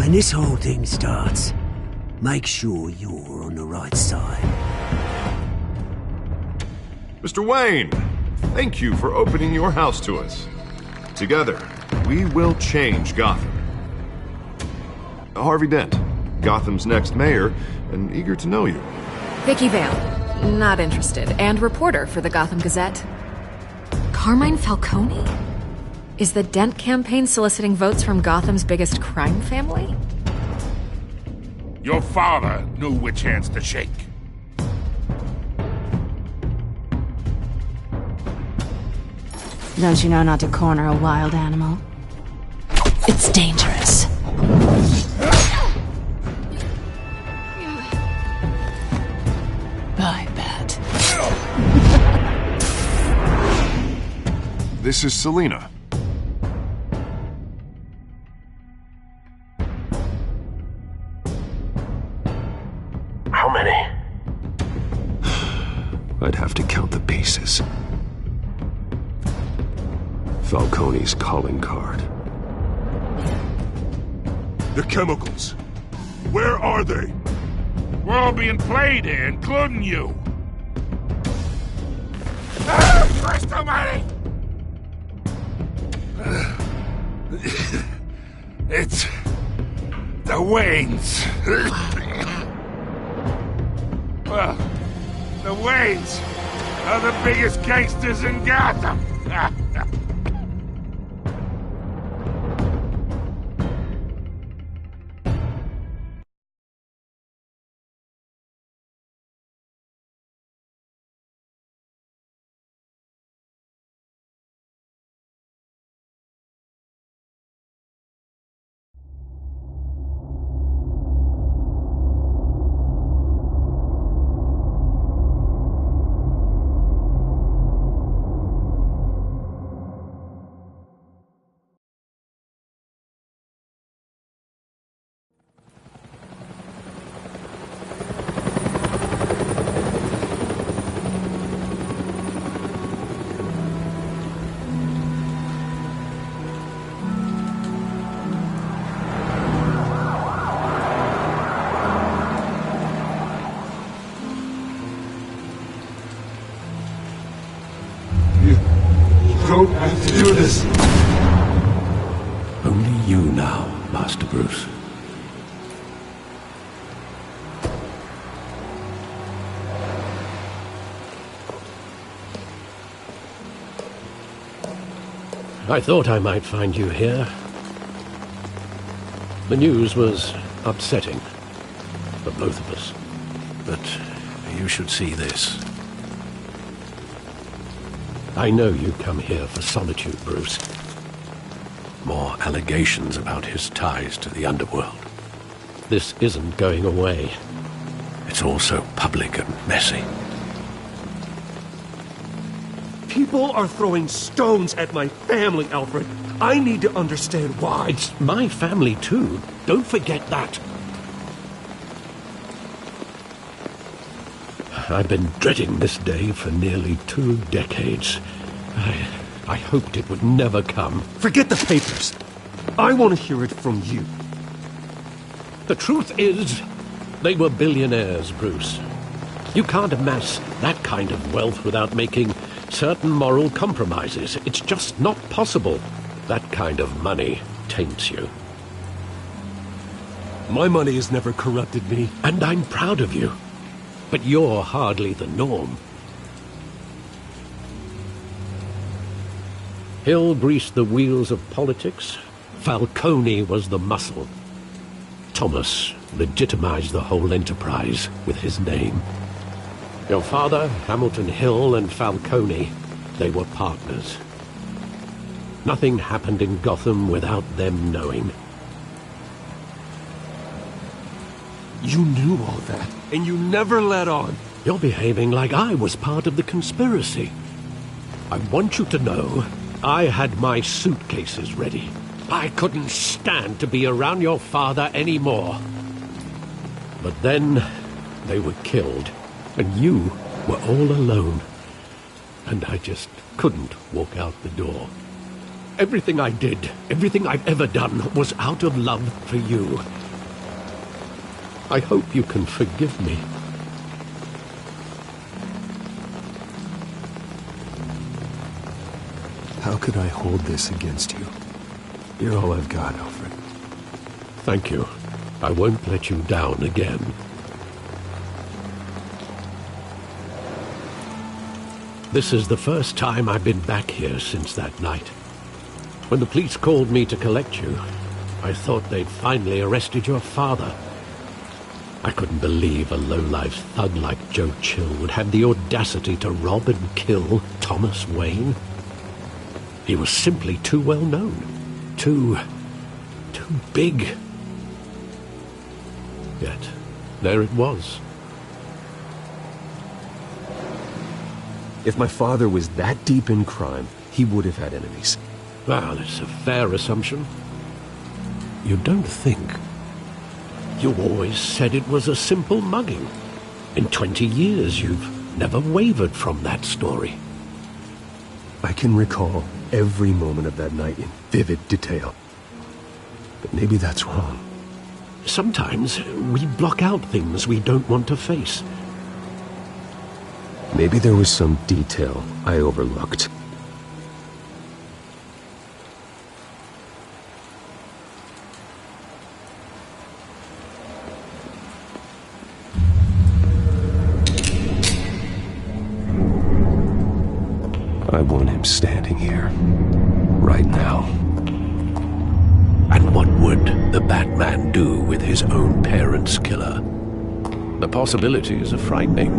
When this whole thing starts, make sure you're on the right side. Mr. Wayne, thank you for opening your house to us. Together, we will change Gotham. Harvey Dent, Gotham's next mayor, and eager to know you. Vicky Vale, not interested, and reporter for the Gotham Gazette. Carmine Falcone? Is the Dent campaign soliciting votes from Gotham's biggest crime family? Your father knew which hands to shake. Don't you know not to corner a wild animal? It's dangerous. I bet. This is Selina. How many? I'd have to count the pieces. Falcone's calling card. The chemicals. Where are they? We're all being played here, including you. Christ almighty! It's the Waynes. Well, the Waynes are the biggest gangsters in Gotham. Don't have to do this. Only you now, Master Bruce. I thought I might find you here. The news was upsetting for both of us. But you should see this. I know you come here for solitude, Bruce. More allegations about his ties to the underworld. This isn't going away. It's all so public and messy. People are throwing stones at my family, Alfred. I need to understand why. It's my family, too. Don't forget that. I've been dreading this day for nearly 2 decades. I hoped it would never come. Forget the papers. I want to hear it from you. The truth is, they were billionaires, Bruce. You can't amass that kind of wealth without making certain moral compromises. It's just not possible. That kind of money taints you. My money has never corrupted me. And I'm proud of you. But you're hardly the norm. Hill greased the wheels of politics. Falcone was the muscle. Thomas legitimized the whole enterprise with his name. Your father, Hamilton Hill, and Falcone, they were partners. Nothing happened in Gotham without them knowing. You knew all that, and you never let on. You're behaving like I was part of the conspiracy. I want you to know, I had my suitcases ready. I couldn't stand to be around your father anymore. But then, they were killed, and you were all alone. And I just couldn't walk out the door. Everything I did, everything I've ever done, was out of love for you. I hope you can forgive me. How could I hold this against you? You're all I've got, Alfred. Thank you. I won't let you down again. This is the first time I've been back here since that night. When the police called me to collect you, I thought they'd finally arrested your father. I couldn't believe a low-life thug like Joe Chill would have the audacity to rob and kill Thomas Wayne. He was simply too well known. Too big. Yet, there it was. If my father was that deep in crime, he would have had enemies. Well, it's a fair assumption. You don't think? You always said it was a simple mugging. In 20 years, you've never wavered from that story. I can recall every moment of that night in vivid detail. But maybe that's wrong. Sometimes we block out things we don't want to face. Maybe there was some detail I overlooked. I want him standing here, right now. And what would the Batman do with his own parents' killer? The possibilities are frightening.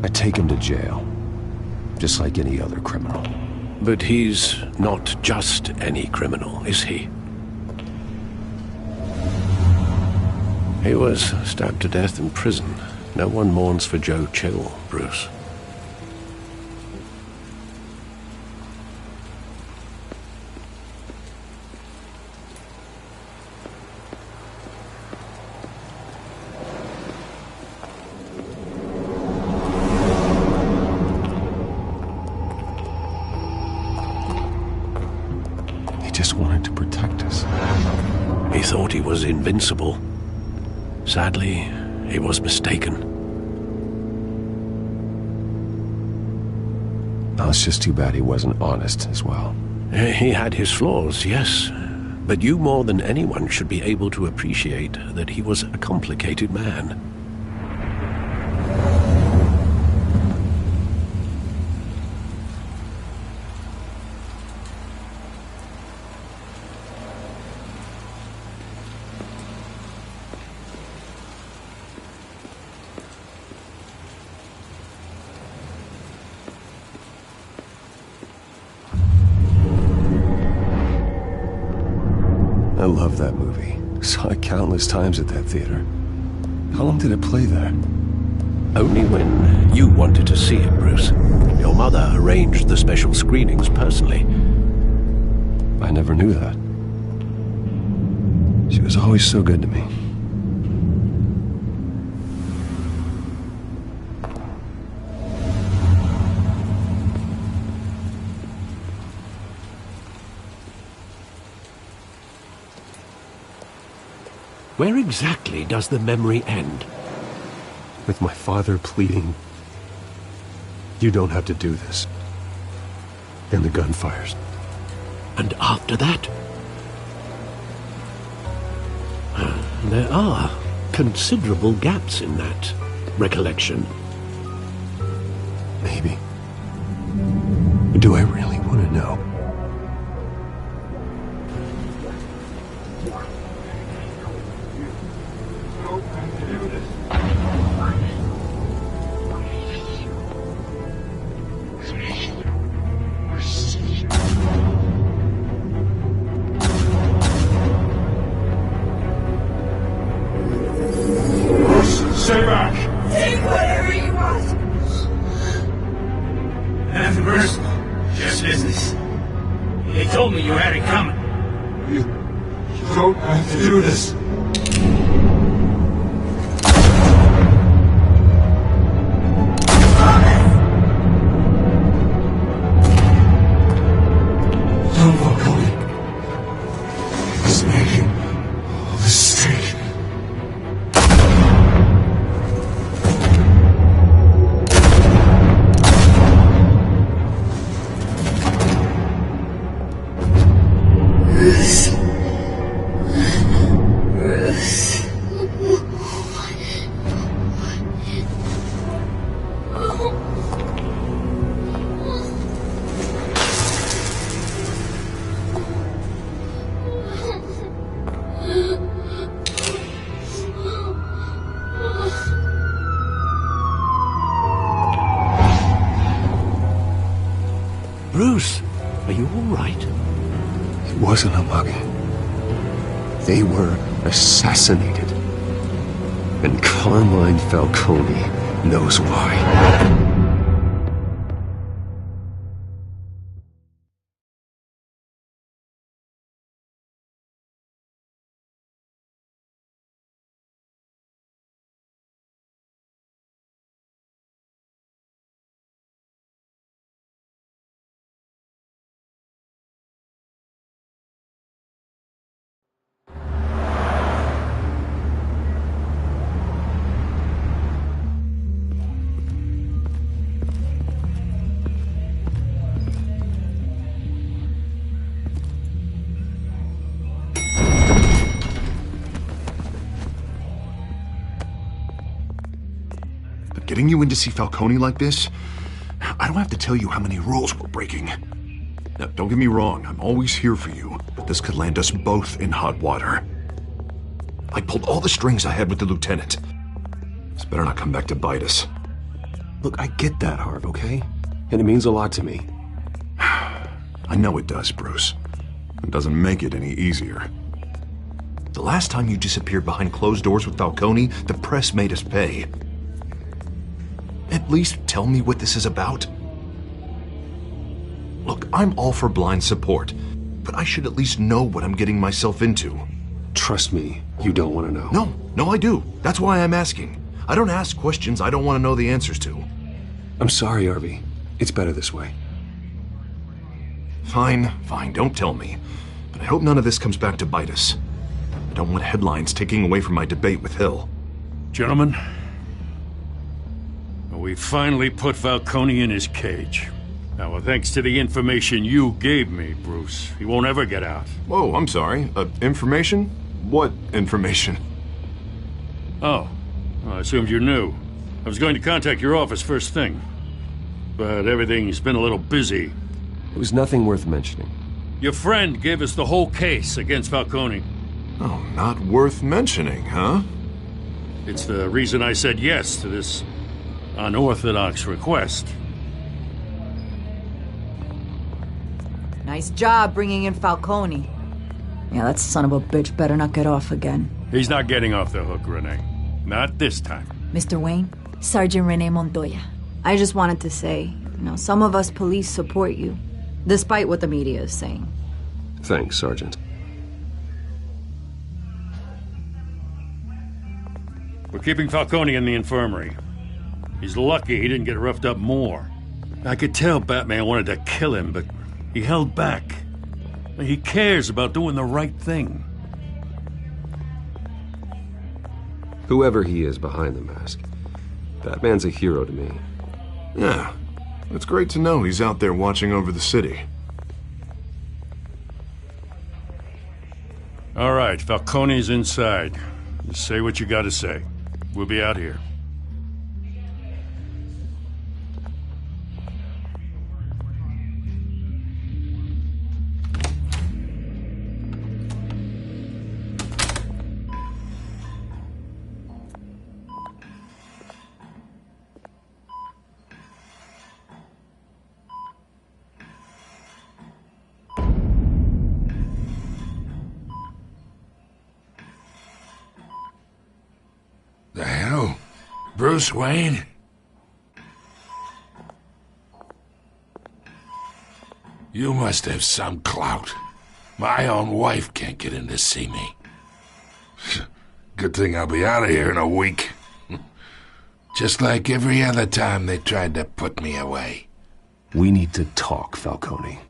I take him to jail, just like any other criminal. But he's not just any criminal, is he? He was stabbed to death in prison. No one mourns for Joe Chill, Bruce. He just wanted to protect us. He thought he was invincible. Sadly, he was mistaken. Oh, it's just too bad he wasn't honest as well. He had his flaws, yes. But you more than anyone should be able to appreciate that he was a complicated man. I love that movie. Saw it countless times at that theater. How long did it play there? Only when you wanted to see it, Bruce. Your mother arranged the special screenings personally. I never knew that. She was always so good to me. Where exactly does the memory end? With my father pleading, "You don't have to do this." And the gun fires. And after that? There are considerable gaps in that recollection. Maybe. Do I really want to know? Stay back! Take whatever you want! Nothing personal. Just business. They told me you had it coming. You don't have to do this. It wasn't a mugging. They were assassinated. And Carmine Falcone knows why. Getting you in to see Falcone like this? I don't have to tell you how many rules we're breaking. Now, don't get me wrong, I'm always here for you, but this could land us both in hot water. I pulled all the strings I had with the lieutenant. This better not come back to bite us. Look, I get that, Harv, okay? And it means a lot to me. I know it does, Bruce. It doesn't make it any easier. The last time you disappeared behind closed doors with Falcone, the press made us pay. At least tell me what this is about. Look, I'm all for blind support, but I should at least know what I'm getting myself into. Trust me, you don't want to know. No, I do. That's why I'm asking. I don't ask questions I don't want to know the answers to. I'm sorry, Harvey. It's better this way. Fine, don't tell me. But I hope none of this comes back to bite us. I don't want headlines taking away from my debate with Hill. Gentlemen, we finally put Falcone in his cage. Now, thanks to the information you gave me, Bruce, he won't ever get out. Whoa, I'm sorry. Information? What information? Oh, I assumed you knew. I was going to contact your office first thing, but everything's been a little busy. It was nothing worth mentioning. Your friend gave us the whole case against Falcone. Oh, not worth mentioning, huh? It's the reason I said yes to this unorthodox request. Nice job bringing in Falcone. Yeah, that son of a bitch better not get off again. He's not getting off the hook, Renee. Not this time. Mr. Wayne, Sergeant Renee Montoya. I just wanted to say, some of us police support you, despite what the media is saying. Thanks, Sergeant. We're keeping Falcone in the infirmary. He's lucky he didn't get roughed up more. I could tell Batman wanted to kill him, but he held back. He cares about doing the right thing. Whoever he is behind the mask, Batman's a hero to me. Yeah, it's great to know he's out there watching over the city. All right, Falcone's inside. Just say what you gotta say. We'll be out here. The hell? Bruce Wayne? You must have some clout. My own wife can't get in to see me. Good thing I'll be out of here in a week. Just like every other time they tried to put me away. We need to talk, Falcone.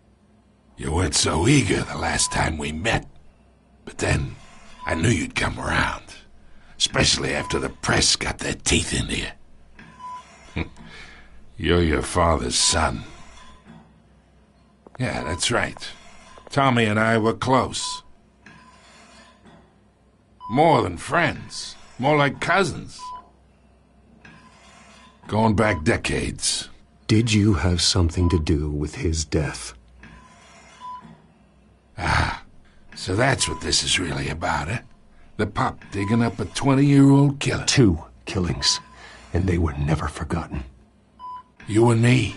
You weren't so eager the last time we met. But then, I knew you'd come around. Especially after the press got their teeth into you. You're your father's son. Yeah, that's right. Tommy and I were close. More than friends. More like cousins. Going back decades. Did you have something to do with his death? Ah, so that's what this is really about, eh? The pup digging up a 20-year-old killer. 2 killings, and they were never forgotten. You and me,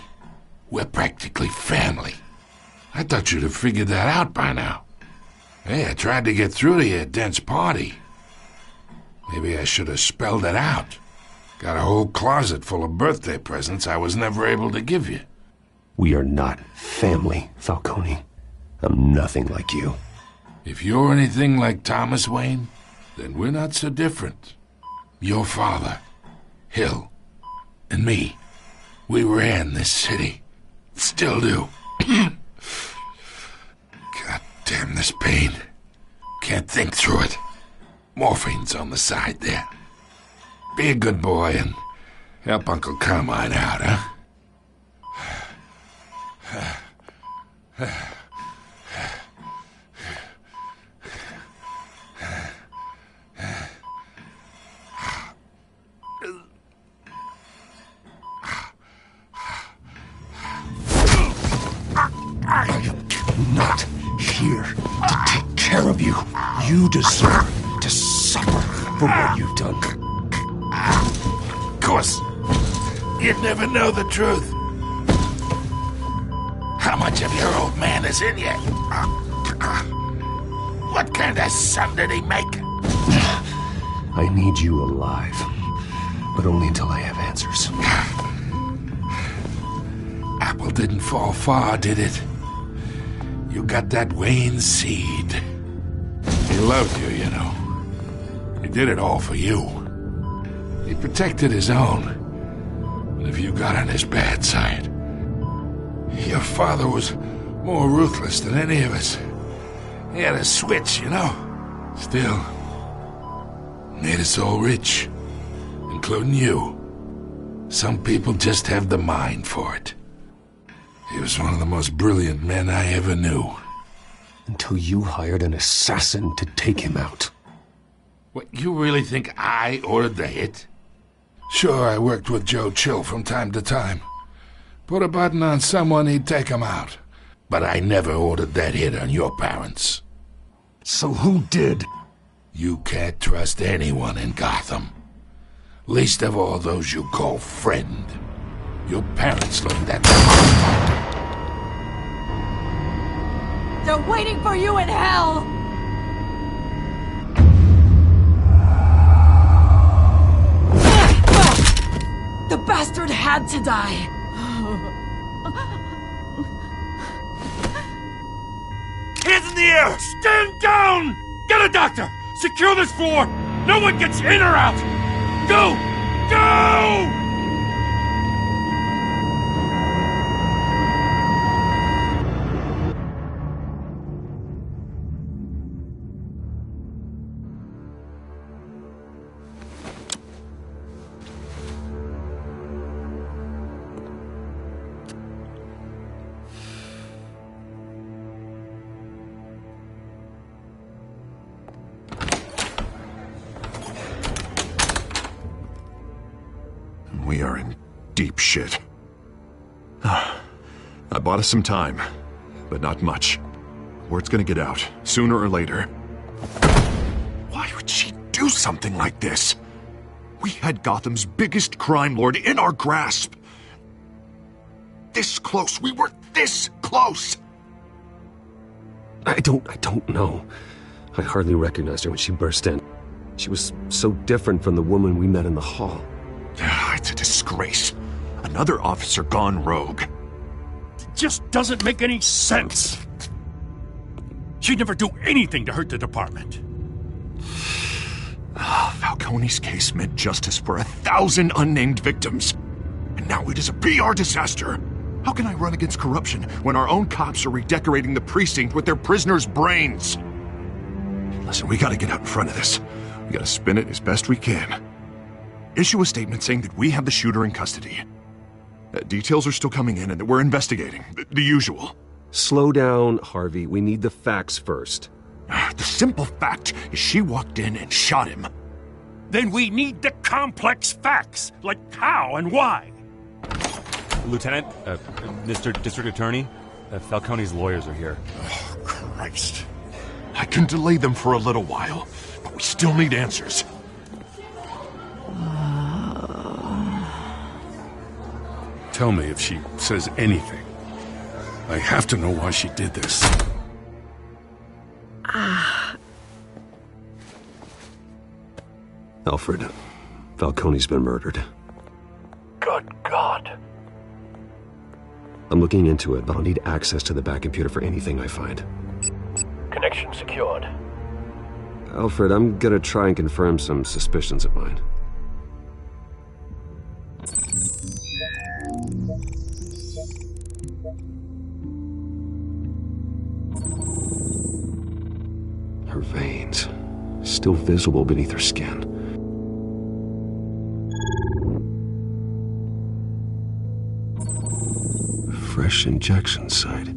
we're practically family. I thought you'd have figured that out by now. Hey, I tried to get through to you at Dent's party. Maybe I should have spelled it out. Got a whole closet full of birthday presents I was never able to give you. We are not family, Falcone. I'm nothing like you. If you're anything like Thomas Wayne, then we're not so different. Your father, Hill, and me, we ran this city. Still do. God damn this pain. Can't think through it. Morphine's on the side there. Be a good boy and help Uncle Carmine out, huh? I am not here to take care of you. You deserve to suffer for what you've done. Of course, you'd never know the truth. How much of your old man is in you? What kind of son did he make? I need you alive, but only until I have answers. Apple didn't fall far, did it? You got that Wayne seed. He loved you, you know. He did it all for you. He protected his own. But if you got on his bad side, your father was more ruthless than any of us. He had a switch, you know. Still, made us all rich, including you. Some people just have the mind for it. He was one of the most brilliant men I ever knew. Until you hired an assassin to take him out. What, you really think I ordered the hit? Sure, I worked with Joe Chill from time to time. Put a button on someone, he'd take him out. But I never ordered that hit on your parents. So who did? You can't trust anyone in Gotham. Least of all those you call friend. Your parents learned that. They're waiting for you in hell! The bastard had to die! Hands in the air! Stand down! Get a doctor! Secure this floor! No one gets in or out! Go! Go! We are in deep shit. I bought us some time, but not much. Word's gonna get out, sooner or later. Why would she do something like this? We had Gotham's biggest crime lord in our grasp. This close. We were this close. I don't know. I hardly recognized her when she burst in. She was so different from the woman we met in the hall. It's a disgrace. Another officer gone rogue. It just doesn't make any sense. She'd never do anything to hurt the department. Falcone's case meant justice for 1,000 unnamed victims. And now it is a PR disaster. How can I run against corruption when our own cops are redecorating the precinct with their prisoners' brains? Listen, we gotta get out in front of this. We gotta spin it as best we can. Issue a statement saying that we have the shooter in custody. Details are still coming in and that we're investigating. The usual. Slow down, Harvey. We need the facts first. The simple fact is she walked in and shot him. Then we need the complex facts, like how and why. Lieutenant, Mr. District Attorney, Falcone's lawyers are here. Oh, Christ. I can delay them for a little while, but we still need answers. Tell me if she says anything. I have to know why she did this. Alfred, Falcone's been murdered. Good God. I'm looking into it, but I'll need access to the back computer for anything I find. Connection secured. Alfred, I'm gonna try and confirm some suspicions of mine. Her veins, still visible beneath her skin. Fresh injection site.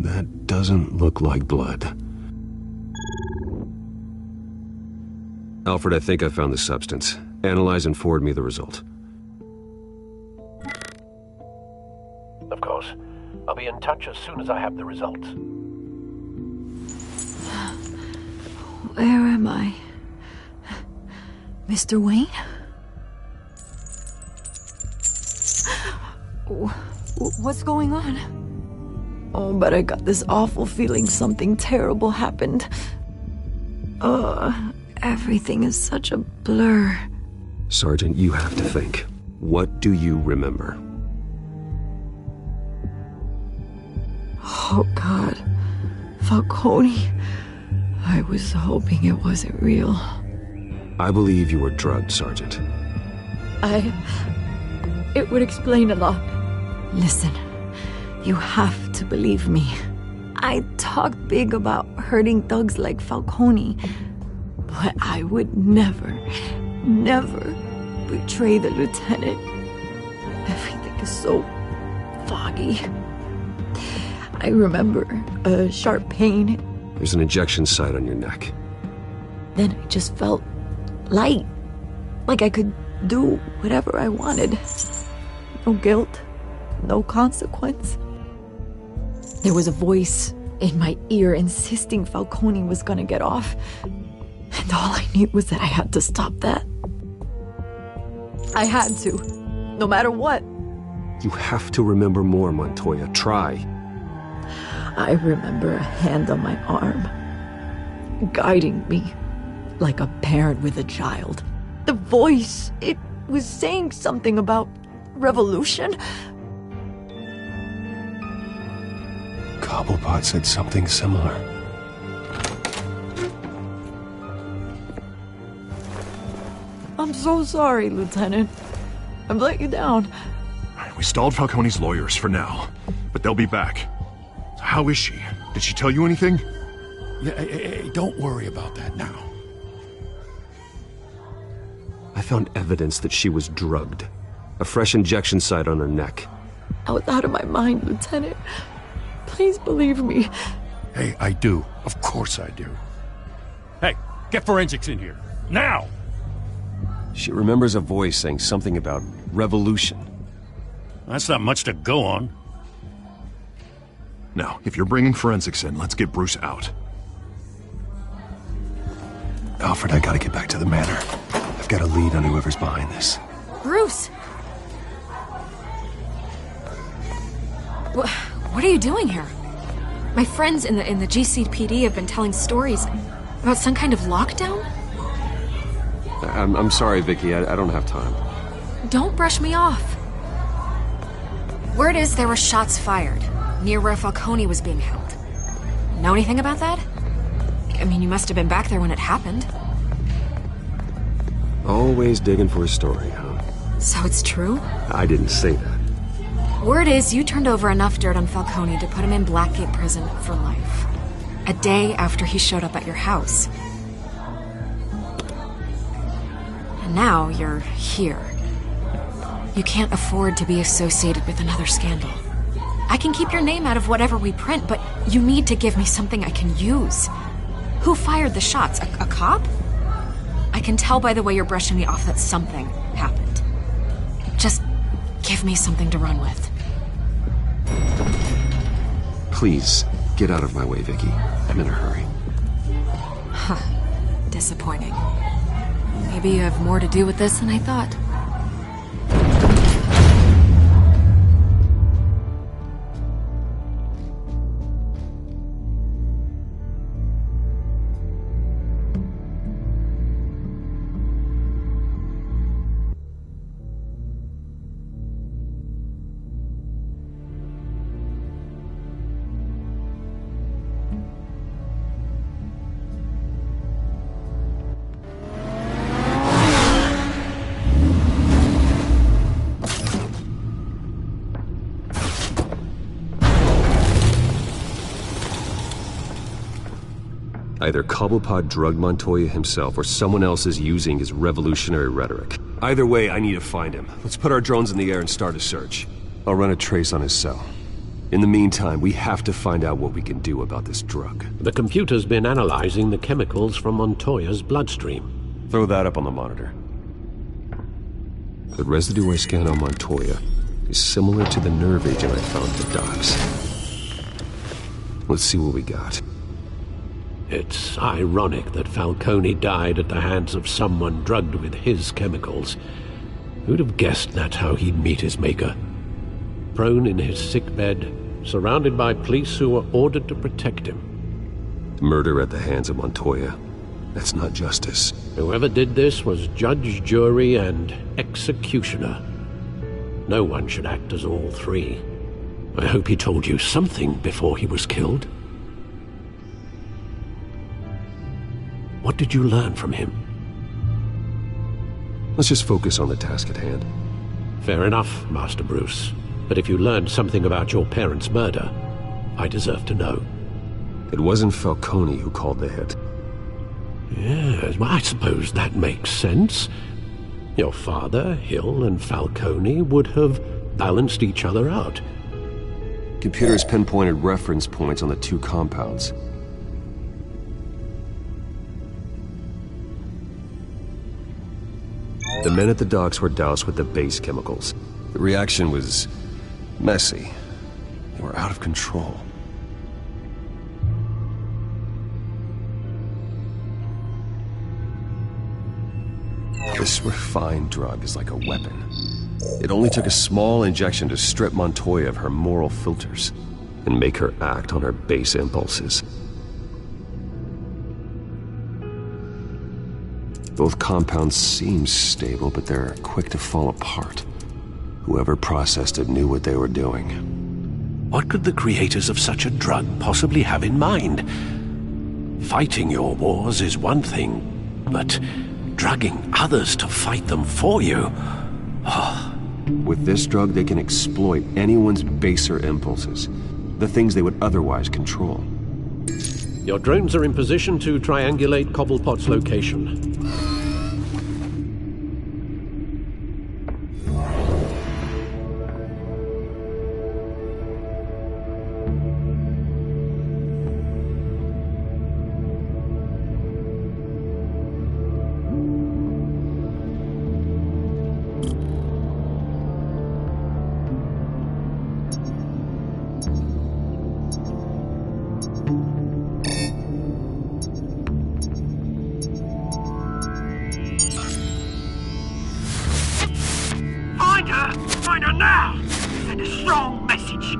That doesn't look like blood. Alfred, I think I found the substance. Analyze and forward me the result. Of course. I'll be in touch as soon as I have the results. Where am I? Mr. Wayne? What's going on? Oh, but I got this awful feeling something terrible happened. Everything is such a blur. Sergeant, you have to think. What do you remember? Oh, God. Falcone. I was hoping it wasn't real. I believe you were drugged, Sergeant. It would explain a lot. Listen, you have to believe me. I talked big about hurting thugs like Falcone, but I would never betray the lieutenant. Everything is so foggy. I remember a sharp pain. There's an injection site on your neck. Then I just felt light, like I could do whatever I wanted. No guilt, no consequence. There was a voice in my ear insisting Falcone was gonna get off. And all I knew was that I had to stop that. I had to, no matter what. You have to remember more, Montoya. Try. I remember a hand on my arm, guiding me like a parent with a child. The voice, it was saying something about revolution. Cobblepot said something similar. I'm so sorry, Lieutenant. I've let you down. We stalled Falcone's lawyers for now, but they'll be back. How is she? Did she tell you anything? Yeah, hey, don't worry about that now. I found evidence that she was drugged. A fresh injection site on her neck. I was out of my mind, Lieutenant. Please believe me. Hey, I do. Of course I do. Hey, get forensics in here. Now! She remembers a voice saying something about revolution. That's not much to go on. Now, if you're bringing forensics in, let's get Bruce out. Alfred, I gotta get back to the manor. I've got a lead on whoever's behind this. Bruce! What are you doing here? My friends in the GCPD have been telling stories about some kind of lockdown? I'm sorry, Vicky. I don't have time. Don't brush me off. Word is there were shots fired near where Falcone was being held. Know anything about that? I mean, you must have been back there when it happened. Always digging for a story, huh? So it's true? I didn't say that. Word is you turned over enough dirt on Falcone to put him in Blackgate Prison for life. A day after he showed up at your house. And now you're here. You can't afford to be associated with another scandal. I can keep your name out of whatever we print, but you need to give me something I can use. Who fired the shots? A cop? I can tell by the way you're brushing me off that something happened. Just give me something to run with. Please, get out of my way, Vicky. I'm in a hurry. Huh. Disappointing. Maybe you have more to do with this than I thought. Either Cobblepot drugged Montoya himself, or someone else is using his revolutionary rhetoric. Either way, I need to find him. Let's put our drones in the air and start a search. I'll run a trace on his cell. In the meantime, we have to find out what we can do about this drug. The computer's been analyzing the chemicals from Montoya's bloodstream. Throw that up on the monitor. The residue I scanned on Montoya is similar to the nerve agent I found at the docks. Let's see what we got. It's ironic that Falcone died at the hands of someone drugged with his chemicals. Who'd have guessed that's how he'd meet his maker? Prone in his sickbed, surrounded by police who were ordered to protect him. Murder at the hands of Montoya. That's not justice. Whoever did this was judge, jury, and executioner. No one should act as all three. I hope he told you something before he was killed. What did you learn from him? Let's just focus on the task at hand. Fair enough, Master Bruce. But if you learned something about your parents' murder, I deserve to know. It wasn't Falcone who called the hit. Yes, well, I suppose that makes sense. Your father, Hill, and Falcone would have balanced each other out. Computers pinpointed reference points on the two compounds. The men at the docks were doused with the base chemicals. The reaction was messy. They were out of control. This refined drug is like a weapon. It only took a small injection to strip Montoya of her moral filters and make her act on her base impulses. Both compounds seem stable, but they're quick to fall apart. Whoever processed it knew what they were doing. What could the creators of such a drug possibly have in mind? Fighting your wars is one thing, but drugging others to fight them for you? With this drug, they can exploit anyone's baser impulses, the things they would otherwise control. Your drones are in position to triangulate Cobblepot's location. Find her now! Send a strong message!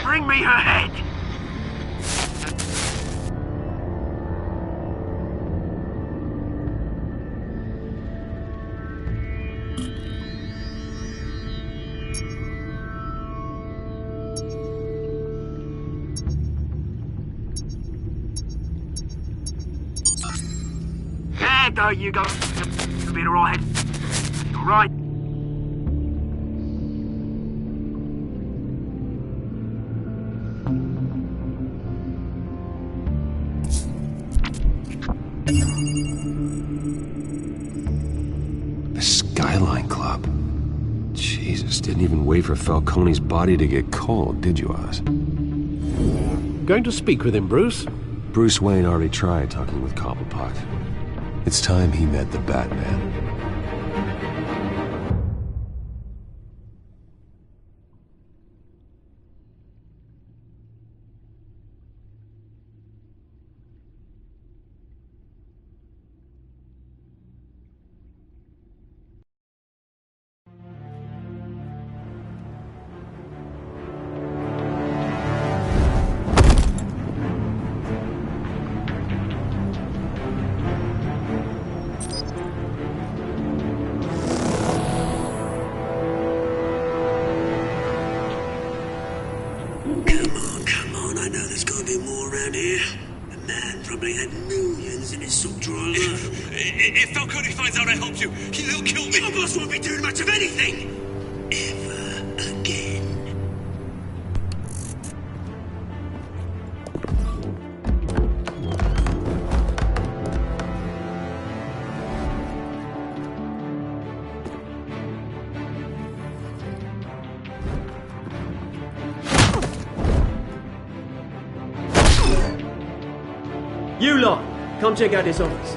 Bring me her head! There you go. You'll be alright. Alright. The Skyline Club. Jesus, didn't even wait for Falcone's body to get cold, did you, Oz? Going to speak with him, Bruce? Bruce Wayne already tried talking with Cobblepot. It's time he met the Batman. Falcone had millions in his subdrawer. If Falcone finds out I helped you, he'll kill me. Your boss won't be doing much of anything. Ever again. You lot, come check out this office.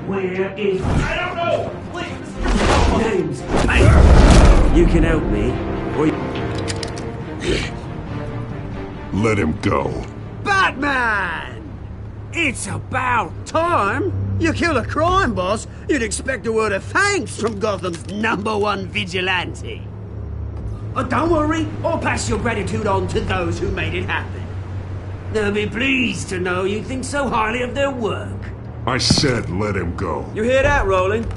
Where is... I don't know! Please! James, mate! You can help me, or you... Let him go. Batman! It's about time! You kill a crime boss, you'd expect a word of thanks from Gotham's #1 vigilante. Oh, don't worry, I'll pass your gratitude on to those who made it happen. They'll be pleased to know you think so highly of their work. I said let him go. You hear that, Roland?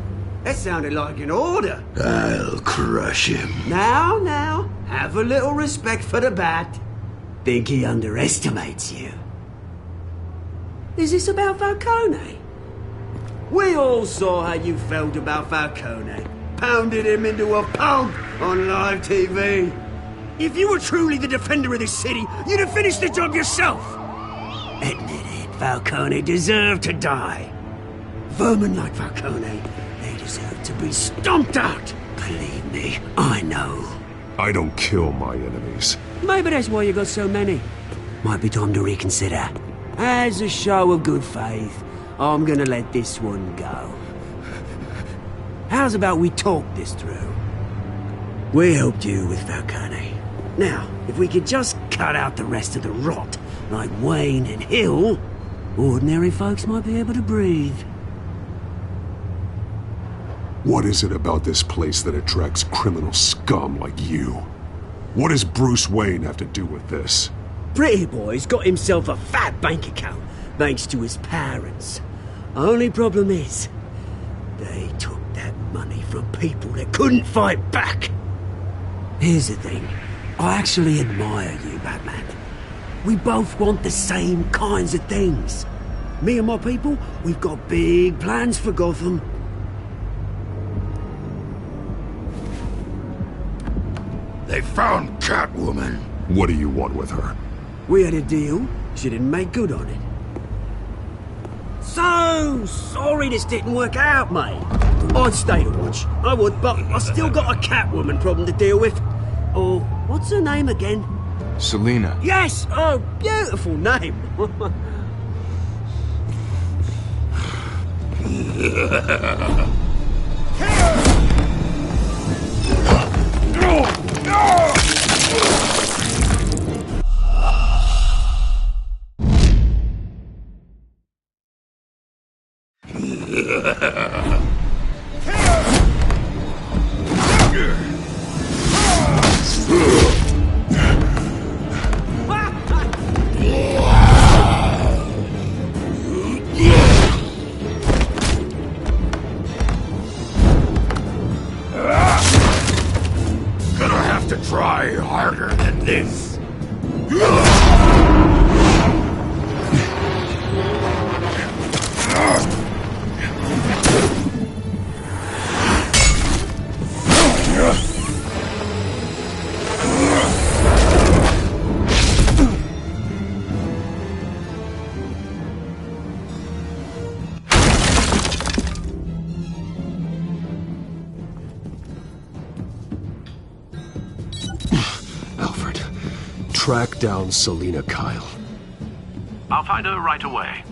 That sounded like an order. I'll crush him. Now, have a little respect for the Bat. Think he underestimates you. Is this about Falcone? We all saw how you felt about Falcone. Pounded him into a pulp on live TV. If you were truly the defender of this city, you'd have finished the job yourself. Admit it, Falcone deserved to die. Vermin like Falcone, they deserve to be stomped out. Believe me, I know. I don't kill my enemies. Maybe that's why you got so many. Might be time to reconsider. As a show of good faith, I'm gonna let this one go. How's about we talk this through? We helped you with Falcone. Now, if we could just cut out the rest of the rot, like Wayne and Hill, ordinary folks might be able to breathe. What is it about this place that attracts criminal scum like you? What does Bruce Wayne have to do with this? Pretty Boy's got himself a fat bank account, thanks to his parents. Only problem is, they took that money from people that couldn't fight back. Here's the thing. I actually admire you, Batman. We both want the same kinds of things. Me and my people, we've got big plans for Gotham. They found Catwoman. What do you want with her? We had a deal. She didn't make good on it. So sorry this didn't work out, mate. I'd stay to watch. I would, but I still got a Catwoman problem to deal with. Oh, what's her name again? Selina. Yes! Oh, beautiful name. Gonna have to try harder than this. Alfred, track down Selina Kyle. I'll find her right away.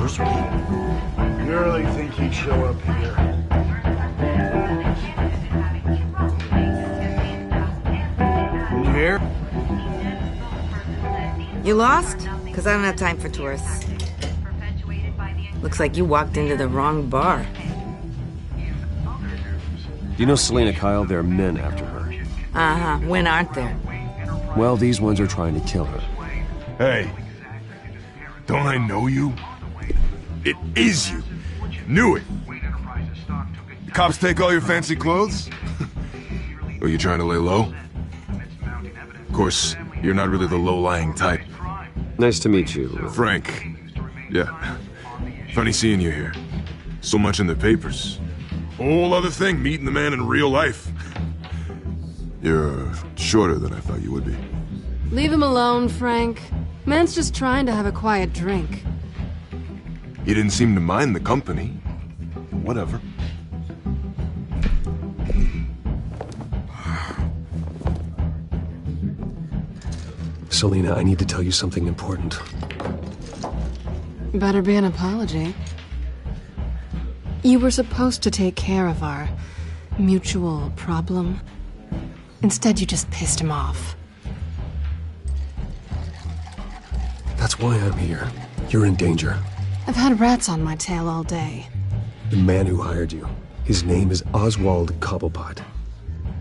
anniversary. You really think he'd show up here? You here? You lost? Because I don't have time for tourists. Looks like you walked into the wrong bar. Do you know Selena Kyle? There are men after her. Uh-huh. When aren't there? Well, these ones are trying to kill her. Hey. Don't I know you? It is you. Knew it. The cops take all your fancy clothes? Are you trying to lay low? Of course, you're not really the low-lying type. Nice to meet you. Frank. Yeah. Funny seeing you here. So much in the papers. Whole other thing, meeting the man in real life. You're shorter than I thought you would be. Leave him alone, Frank. Man's just trying to have a quiet drink. He didn't seem to mind the company. Whatever. Selena, I need to tell you something important. Better be an apology. You were supposed to take care of our mutual problem. Instead, you just pissed him off. That's why I'm here. You're in danger. I've had rats on my tail all day. The man who hired you, his name is Oswald Cobblepot.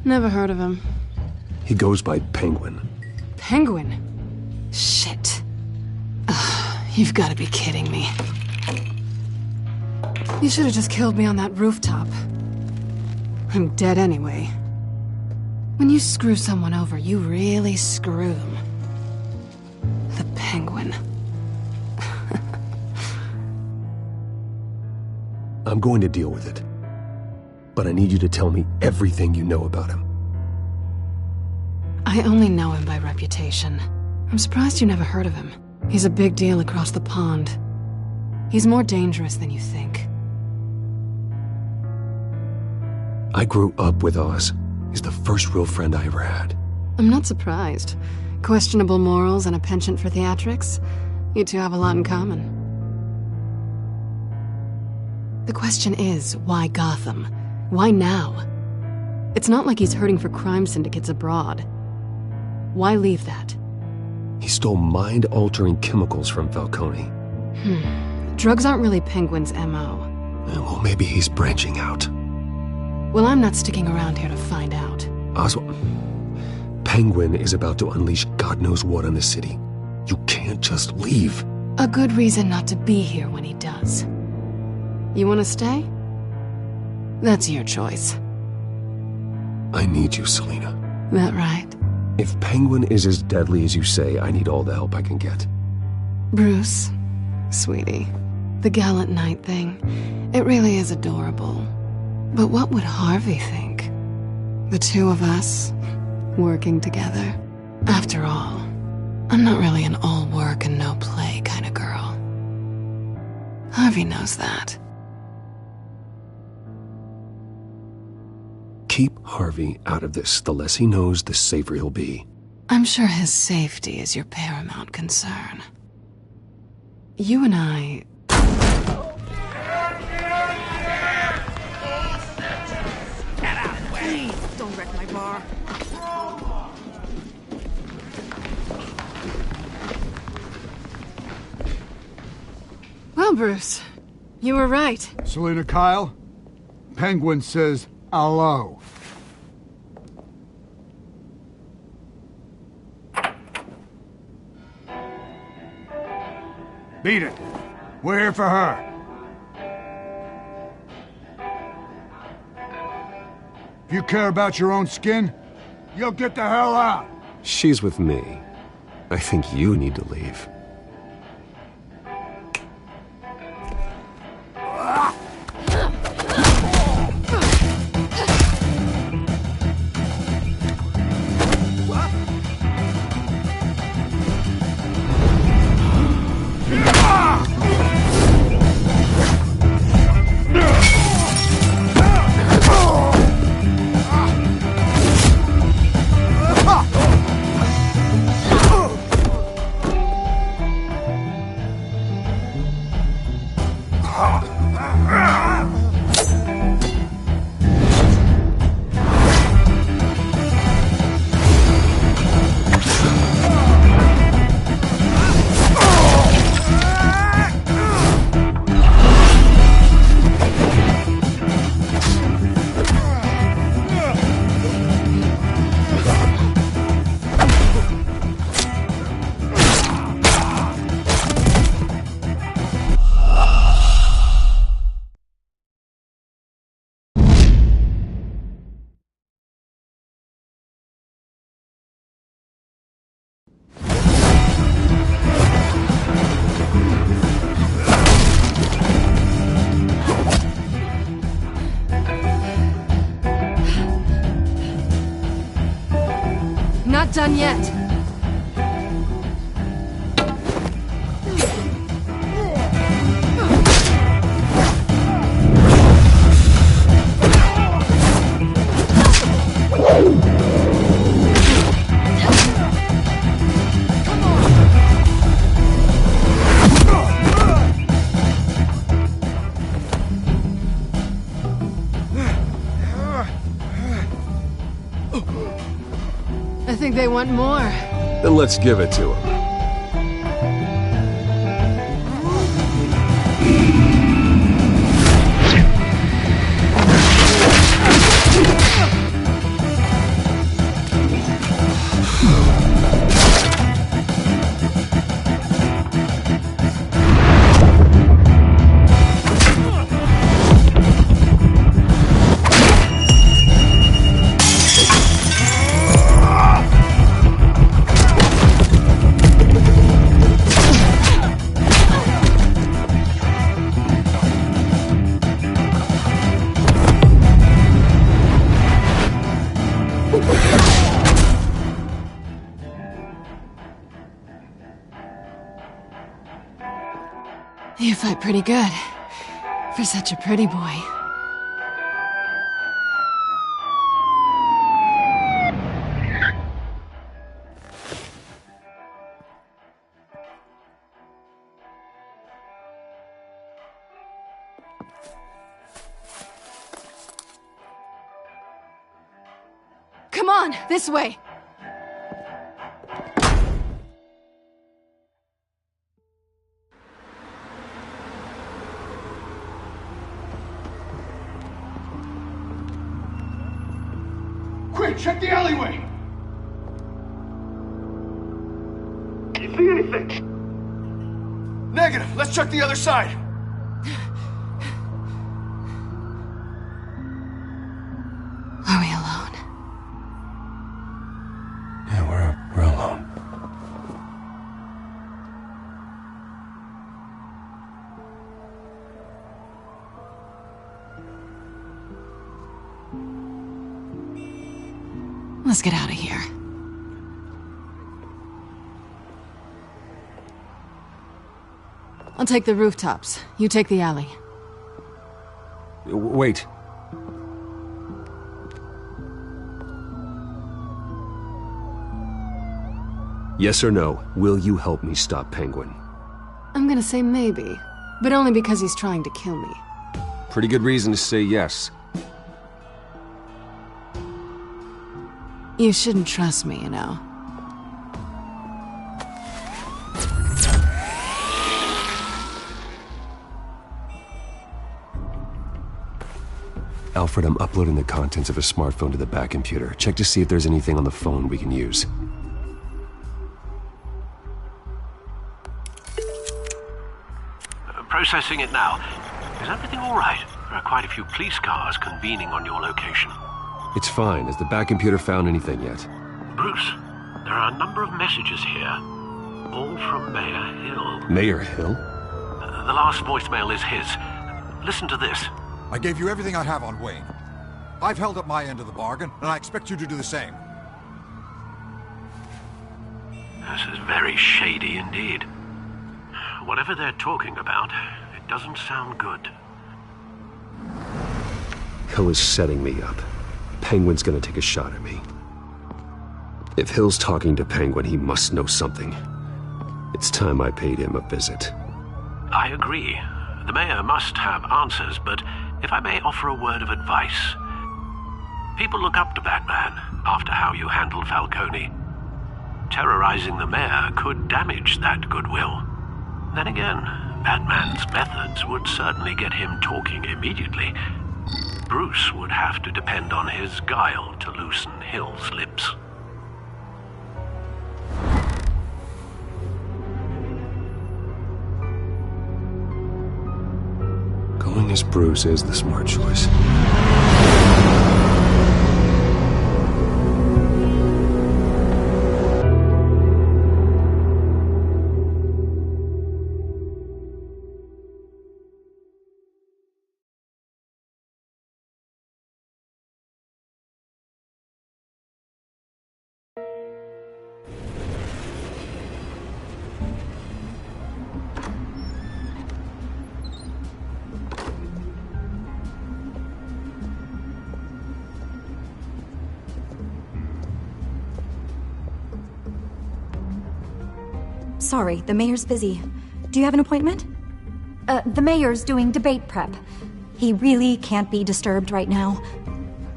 Never heard of him. He goes by Penguin. Penguin? Shit. Ugh, you've got to be kidding me. You should have just killed me on that rooftop. I'm dead anyway. When you screw someone over, you really screw them. The Penguin. I'm going to deal with it. But I need you to tell me everything you know about him. I only know him by reputation. I'm surprised you never heard of him. He's a big deal across the pond. He's more dangerous than you think. I grew up with Oz. He's the first real friend I ever had. I'm not surprised. Questionable morals and a penchant for theatrics. You two have a lot in common. The question is, why Gotham? Why now? It's not like he's hurting for crime syndicates abroad. Why leave that? He stole mind-altering chemicals from Falcone. Drugs aren't really Penguin's M.O. Well, maybe he's branching out. Well, I'm not sticking around here to find out. Oswald, Penguin is about to unleash God knows what on the city. You can't just leave. A good reason not to be here when he does. You want to stay? That's your choice. I need you, Selena. That right? If Penguin is as deadly as you say, I need all the help I can get. Bruce, sweetie, the gallant knight thing, it really is adorable. But what would Harvey think? The two of us, working together. After all, I'm not really an all work and no play kind of girl. Harvey knows that. Keep Harvey out of this. The less he knows, the safer he'll be. I'm sure his safety is your paramount concern. You and I... Please, don't wreck my bar. Well, Bruce, you were right. Selena Kyle, Penguin says hello. Beat it. We're here for her. If you care about your own skin, you'll get the hell out. She's with me. I think you need to leave. done yet. I think they want more. Then let's give it to him. You fight pretty good. For such a pretty boy. Come on, this way! Quick, check the alleyway! You see anything? Negative. Let's check the other side. Are we alone? Yeah, we're alone. Let's get out of here. I'll take the rooftops. You take the alley. Wait. Yes or no, will you help me stop Penguin? I'm gonna say maybe, but only because he's trying to kill me. Pretty good reason to say yes. You shouldn't trust me, you know. Alfred, I'm uploading the contents of a smartphone to the back computer. Check to see if there's anything on the phone we can use. Processing it now. Is everything all right? There are quite a few police cars convening on your location. It's fine. Has the back computer found anything yet? Bruce, there are a number of messages here, all from Mayor Hill. Mayor Hill? The last voicemail is his. Listen to this. I gave you everything I have on Wayne. I've held up my end of the bargain, and I expect you to do the same. This is very shady indeed. Whatever they're talking about, it doesn't sound good. Hill is setting me up. Penguin's gonna take a shot at me. If Hill's talking to Penguin, he must know something. It's time I paid him a visit. I agree. The mayor must have answers, but if I may offer a word of advice. People look up to Batman after how you handled Falcone. Terrorizing the mayor could damage that goodwill. Then again, Batman's methods would certainly get him talking immediately. Bruce would have to depend on his guile to loosen Hill's lips. Going as Bruce is the smart choice. Sorry, the mayor's busy. Do you have an appointment? The mayor's doing debate prep. He really can't be disturbed right now.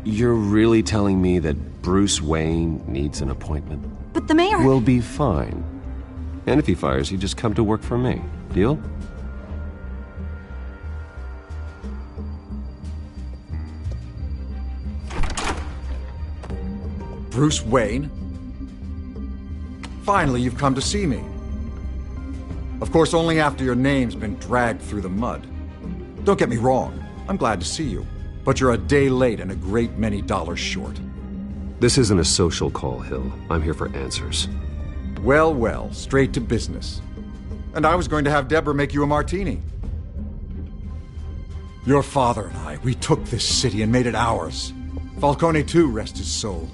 You're really telling me that Bruce Wayne needs an appointment? But the mayor... We'll be fine. And if he fires you, just come to work for me. Deal? Bruce Wayne? Finally, you've come to see me. Of course, only after your name's been dragged through the mud. Don't get me wrong, I'm glad to see you. But you're a day late and a great many dollars short. This isn't a social call, Hill. I'm here for answers. Well, well, straight to business. And I was going to have Deborah make you a martini. Your father and I, we took this city and made it ours. Falcone too, rest his soul.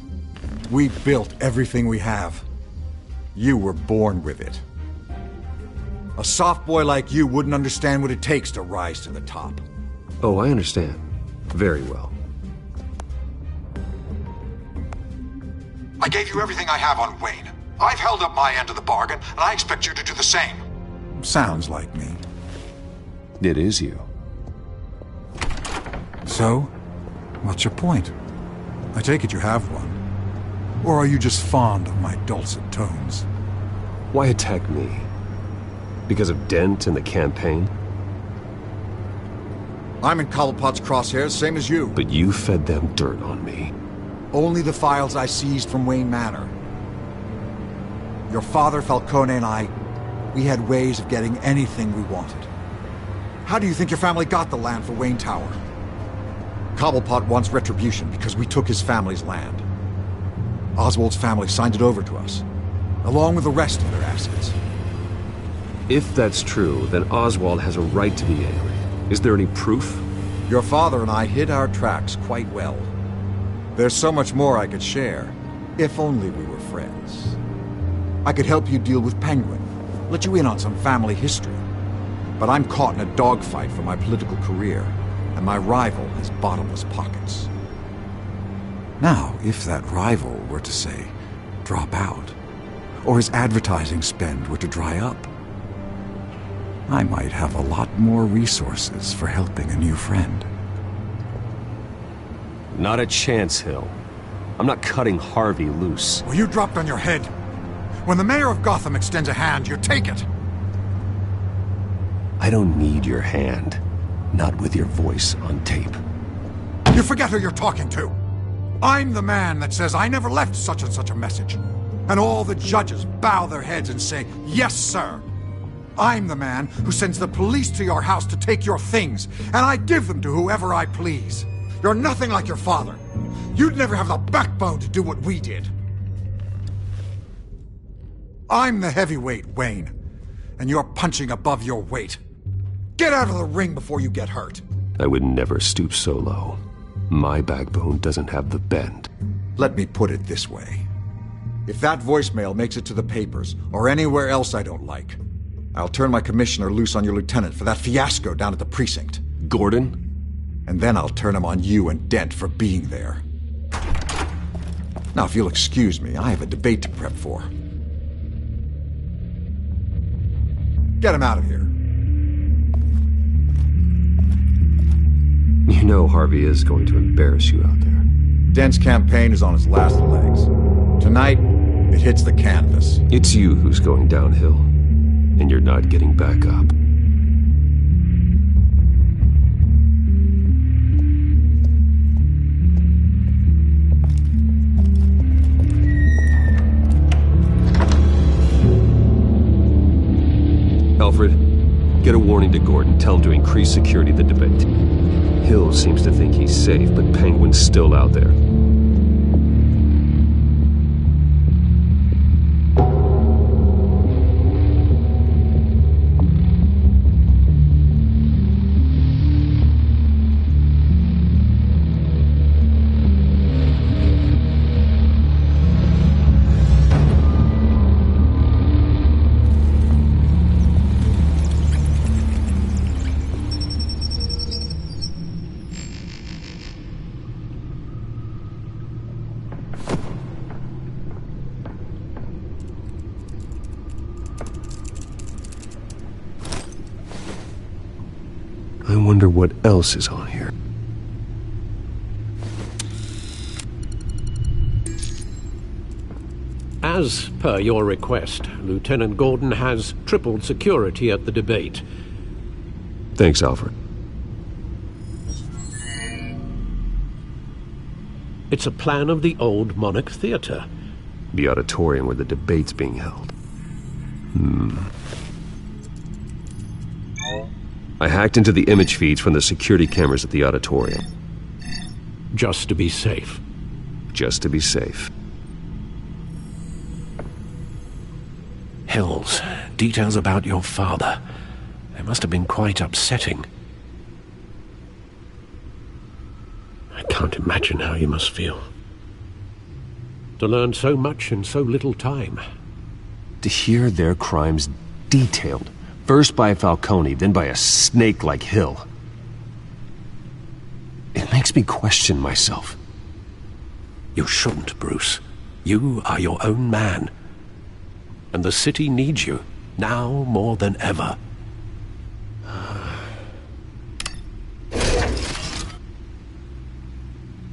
We built everything we have. You were born with it. A soft boy like you wouldn't understand what it takes to rise to the top. Oh, I understand. Very well. I gave you everything I have on Wayne. I've held up my end of the bargain, and I expect you to do the same. Sounds like me. It is you. So, what's your point? I take it you have one. Or are you just fond of my dulcet tones? Why attack me? Because of Dent and the campaign? I'm in Cobblepot's crosshairs, same as you. But you fed them dirt on me. Only the files I seized from Wayne Manor. Your father, Falcone, and I, we had ways of getting anything we wanted. How do you think your family got the land for Wayne Tower? Cobblepot wants retribution because we took his family's land. Oswald's family signed it over to us, along with the rest of their assets. If that's true, then Oswald has a right to be angry. Is there any proof? Your father and I hid our tracks quite well. There's so much more I could share, if only we were friends. I could help you deal with Penguin, let you in on some family history. But I'm caught in a dogfight for my political career, and my rival has bottomless pockets. Now, if that rival were to say, drop out, or his advertising spend were to dry up, I might have a lot more resources for helping a new friend. Not a chance, Hill. I'm not cutting Harvey loose. Well, you dropped on your head. When the mayor of Gotham extends a hand, you take it. I don't need your hand. Not with your voice on tape. You forget who you're talking to. I'm the man that says I never left such and such a message. And all the judges bow their heads and say, yes, sir. I'm the man who sends the police to your house to take your things, and I give them to whoever I please. You're nothing like your father. You'd never have the backbone to do what we did. I'm the heavyweight, Wayne, and you're punching above your weight. Get out of the ring before you get hurt. I would never stoop so low. My backbone doesn't have the bend. Let me put it this way. If that voicemail makes it to the papers, or anywhere else I don't like, I'll turn my commissioner loose on your lieutenant for that fiasco down at the precinct. Gordon? And then I'll turn him on you and Dent for being there. Now, if you'll excuse me, I have a debate to prep for. Get him out of here. You know Harvey is going to embarrass you out there. Dent's campaign is on its last legs. Tonight, it hits the canvas. It's you who's going downhill, and you're not getting back up. Alfred, get a warning to Gordon. Tell him to increase security at the debate. Hill seems to think he's safe, but Penguin's still out there. I wonder what else is on here. As per your request, Lieutenant Gordon has tripled security at the debate. Thanks, Alfred. It's a plan of the old Monarch Theatre. The auditorium where the debate's being held. I hacked into the image feeds from the security cameras at the auditorium. Just to be safe. Just to be safe. Hills, details about your father. They must have been quite upsetting. I can't imagine how you must feel. To learn so much in so little time. To hear their crimes detailed. First by Falcone, then by a snake like Hill. It makes me question myself. You shouldn't, Bruce. You are your own man. And the city needs you, now more than ever.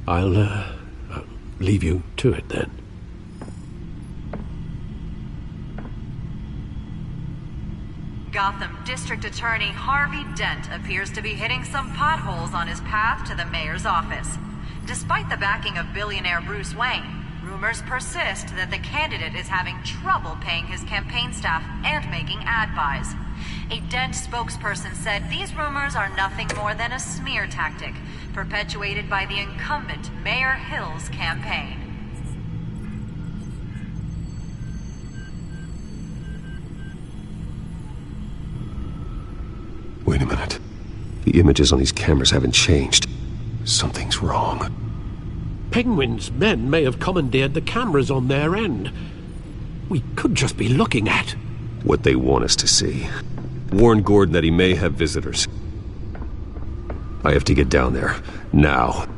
I'll leave you to it then. Gotham District Attorney Harvey Dent appears to be hitting some potholes on his path to the mayor's office. Despite the backing of billionaire Bruce Wayne, rumors persist that the candidate is having trouble paying his campaign staff and making ad buys. A Dent spokesperson said these rumors are nothing more than a smear tactic, perpetuated by the incumbent Mayor Hill's campaign. Wait a minute. The images on these cameras haven't changed. Something's wrong. Penguin's men may have commandeered the cameras on their end. We could just be looking at what they want us to see. Warn Gordon that he may have visitors. I have to get down there. Now.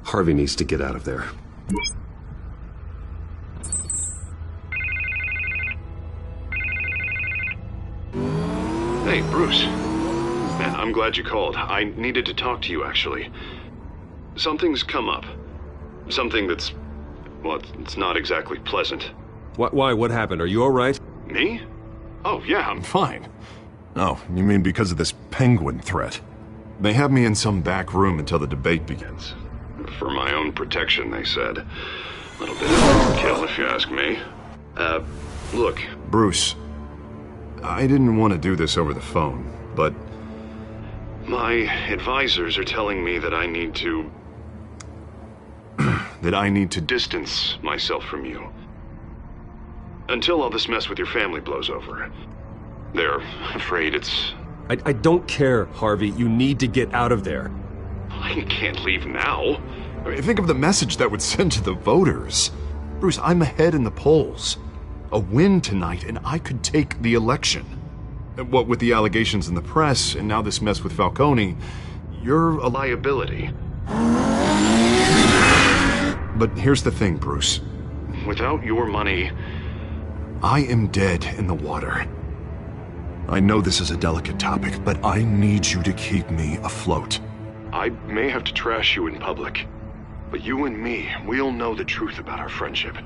Harvey needs to get out of there. Hey, Bruce. Man, I'm glad you called. I needed to talk to you, actually. Something's come up. Something that's... well, it's not exactly pleasant. Why? What happened? Are you all right? Me? Oh, yeah, I'm fine. Oh, you mean because of this penguin threat? They have me in some back room until the debate begins. For my own protection, they said. A little bit of overkill, if you ask me. Look. Bruce, I didn't want to do this over the phone, but my advisors are telling me that I need to... that I need to distance myself from you. Until all this mess with your family blows over. They're afraid it's... I don't care, Harvey. You need to get out of there. I can't leave now. I mean, think of the message that would send to the voters. Bruce, I'm ahead in the polls. A win tonight, and I could take the election. What with the allegations in the press, and now this mess with Falcone, you're a liability. But here's the thing, Bruce. Without your money... I am dead in the water. I know this is a delicate topic, but I need you to keep me afloat. I may have to trash you in public, but you and me, we'll know the truth about our friendship.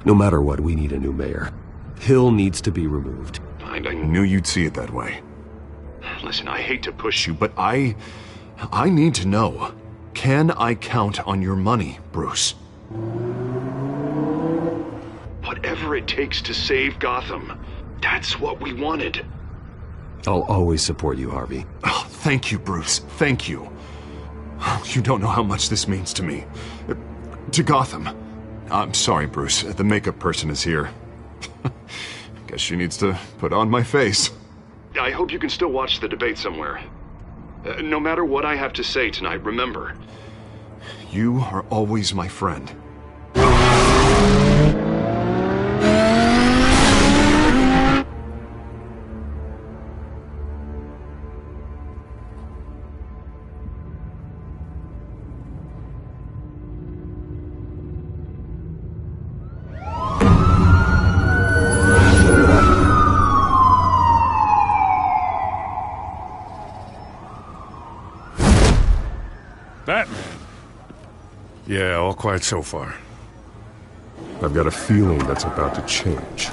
No matter what, we need a new mayor. Hill needs to be removed. I knew you'd see it that way. Listen, I hate to push you, but I need to know. Can I count on your money, Bruce? Whatever it takes to save Gotham. That's what we wanted. I'll always support you, Harvey. Oh, thank you, Bruce. Thank you. You don't know how much this means to me. To Gotham. I'm sorry, Bruce. The makeup person is here. Guess she needs to put on my face. I hope you can still watch the debate somewhere. No matter what I have to say tonight, remember, you are always my friend. Batman. Yeah, all quiet so far. I've got a feeling that's about to change.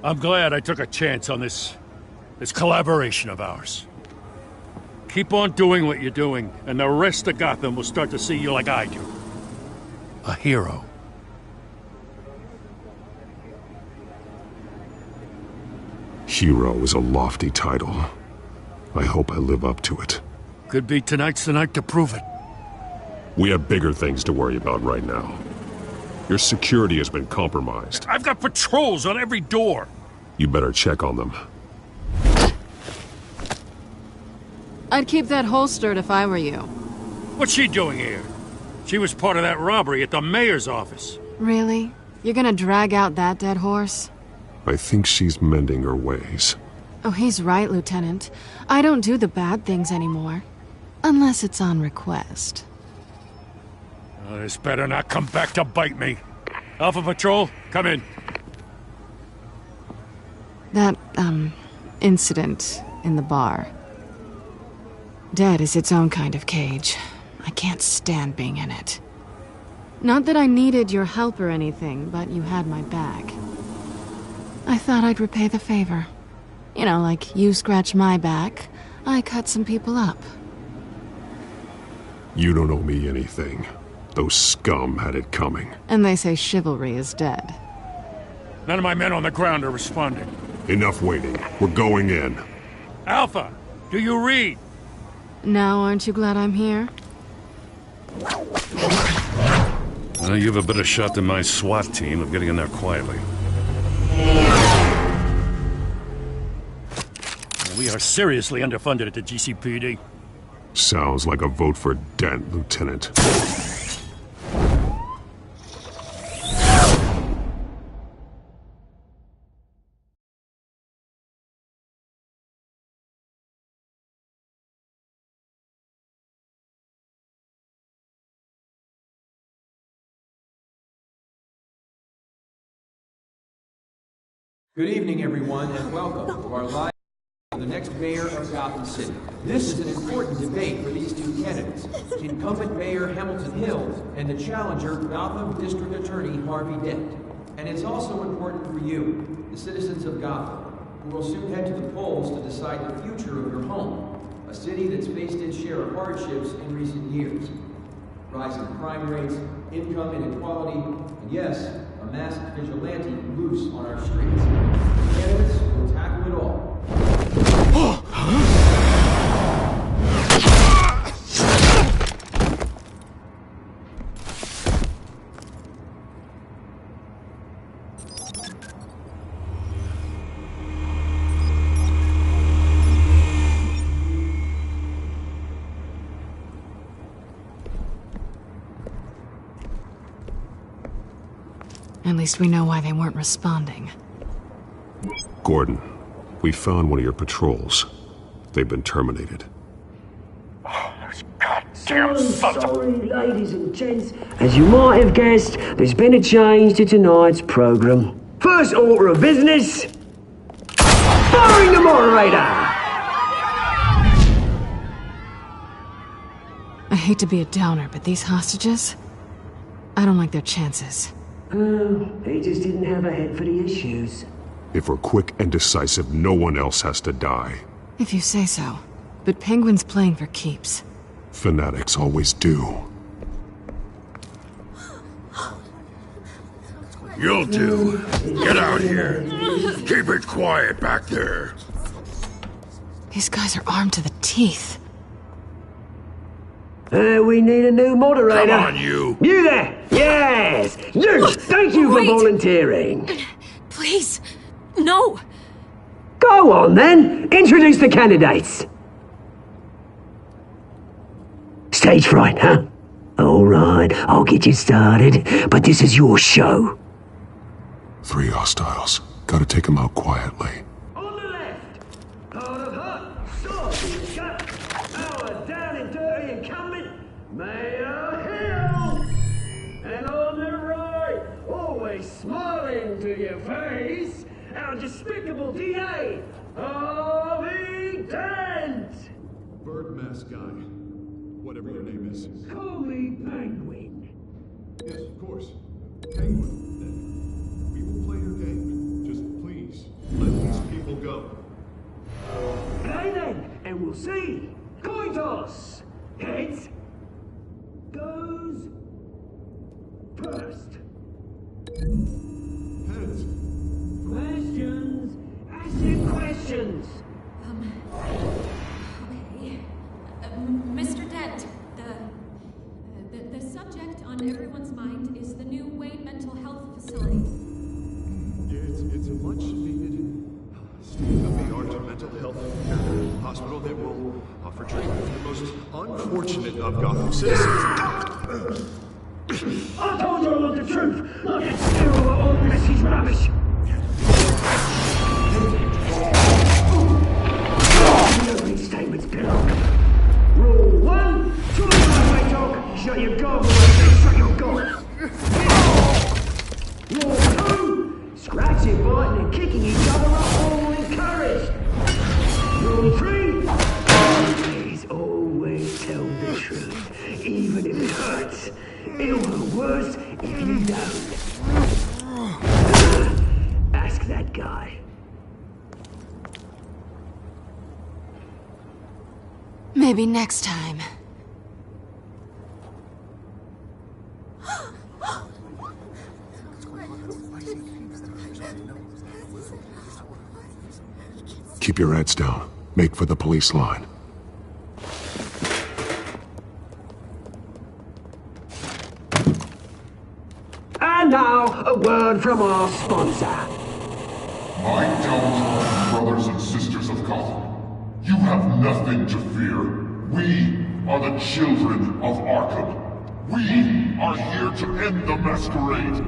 I'm glad I took a chance on this collaboration of ours. Keep on doing what you're doing, and the rest of Gotham will start to see you like I do. A hero. Hero is a lofty title. I hope I live up to it. Could be tonight's the night to prove it. We have bigger things to worry about right now. Your security has been compromised. I've got patrols on every door. You better check on them. I'd keep that holstered if I were you. What's she doing here? She was part of that robbery at the mayor's office. Really? You're gonna drag out that dead horse? I think she's mending her ways. Oh, he's right, Lieutenant. I don't do the bad things anymore. Unless it's on request. Oh, this better not come back to bite me. Alpha Patrol, come in. That, incident in the bar. Dead is its own kind of cage. I can't stand being in it. Not that I needed your help or anything, but you had my back. I thought I'd repay the favor. You know, like you scratch my back, I cut some people up. You don't owe me anything. Those scum had it coming. And they say chivalry is dead. None of my men on the ground are responding. Enough waiting. We're going in. Alpha, do you read? Now, aren't you glad I'm here? Well, you have a better shot than my SWAT team of getting in there quietly. We are seriously underfunded at the GCPD. Sounds like a vote for Dent, Lieutenant. Good evening, everyone, and welcome to our live for the next mayor of Gotham City. This is an important debate for these two candidates, incumbent Mayor Hamilton Hill and the challenger, Gotham District Attorney Harvey Dent. And it's also important for you, the citizens of Gotham, who will soon head to the polls to decide the future of your home, a city that's faced its share of hardships in recent years. Rising crime rates, income inequality, and yes, a masked vigilante loose on our streets. The candidates will tackle it all. At least we know why they weren't responding. Gordon, we found one of your patrols. They've been terminated. Oh, those goddamn sorry, ladies and gents. As you might have guessed, there's been a change to tonight's program. First order of business, firing the moderator! I hate to be a downer, but these hostages? I don't like their chances. He just didn't have a head for the issues. If we're quick and decisive, no one else has to die. If you say so. But Penguin's playing for keeps. Fanatics always do. You'll do. Get out here. Keep it quiet back there. These guys are armed to the teeth. We need a new moderator. Come on, you. You there! Yes! You! Thank you for volunteering. Please, no! Go on then, introduce the candidates. Stage fright, huh? All right, I'll get you started, but this is your show. 3 hostiles. Gotta take them out quietly. On the left, part of hot, soft, gut, our down and dirty incumbent, Mayor Hill. And on the right, always smiling to your face, our despicable DA, Harvey Dent. Bird mask guy. Whatever your name is. Call me Penguin. Yes, of course. Penguin. Then we will play your game. Just please, let these people go. Play then, and we'll see. Coin toss. Heads goes first. Heads. Questions. Ask your questions. Okay. Mr. Dent, the subject on everyone's mind is the new Wayne Mental Health Facility. Yeah, it's a much needed state-of-the-art mental health hospital that will offer treatment for the most unfortunate of Gotham citizens. I told you all the truth. Look at still all this rubbish. No statements below. Rule 1, talk my way, dog. Shut your gob, shut your gob. Rule 2, scratching, biting, and kicking each other are all encouraged. Rule 3, always, always tell the truth, even if it hurts. It'll hurt worse if you don't. Ask that guy. Maybe next time. Keep your heads down. Make for the police line. And now, a word from our sponsor. My Telltale brothers and sisters of Gotham, you have nothing to fear. We are the children of Arkham. We are here to end the masquerade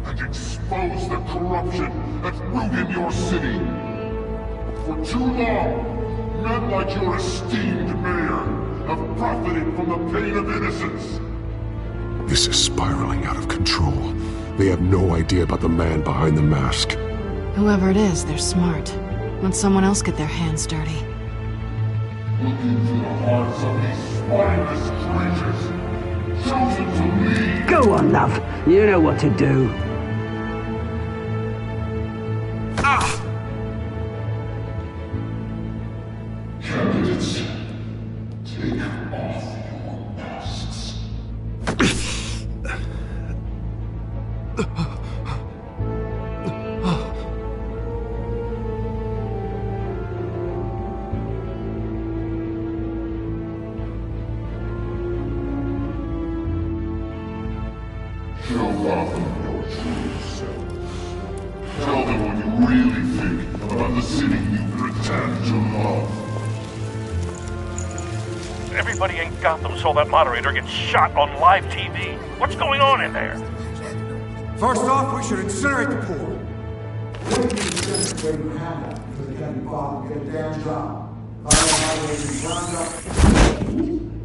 and expose the corruption that's rooted in your city. For too long, men like your esteemed mayor have profited from the pain of innocence. This is spiraling out of control. They have no idea about the man behind the mask. Whoever it is, they're smart. Let someone else get their hands dirty. Look into the hearts of these spineless creatures, chosen to lead. Go on, love. You know what to do. Candidates, take off your masks. Show Gotham your true self. Tell them what you really think about the city you pretend to love. Everybody in Gotham saw that moderator get shot on live TV. What's going on in there? First off, we should incinerate the pool.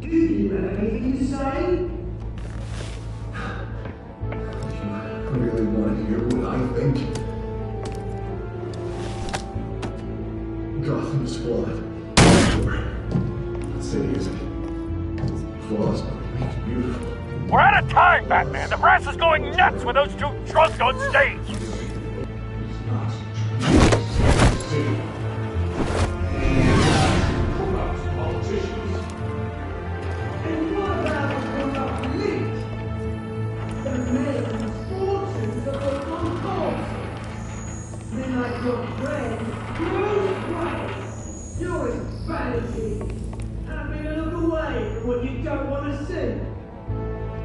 Do you have anything to say? I really want to hear what I think. Gotham's flawed. That city isn't. Flaws, but it makes beautiful. We're out of time, Batman. The press is going nuts with those two drunks on stage.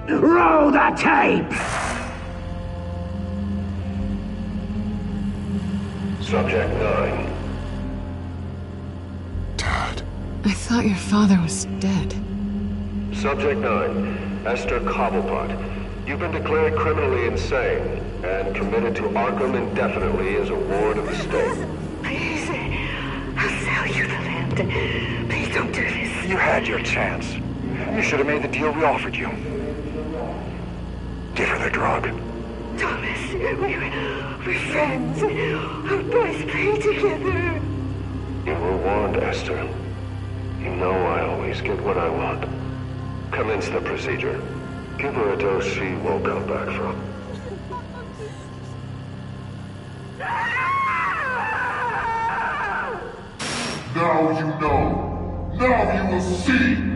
Roll the tape! Subject 9. I thought your father was dead. Subject 9, Esther Cobblepot. You've been declared criminally insane and committed to Arkham indefinitely as a ward of the state. Please, I'll sell you the land. Please don't do this. You had your chance. You should have made the deal we offered you. Give her the drug. Thomas, we're friends. Our boys play together. You were warned, Esther. You know I always get what I want. Commence the procedure. Give her a dose she won't come back from. Now you know. Now you will see.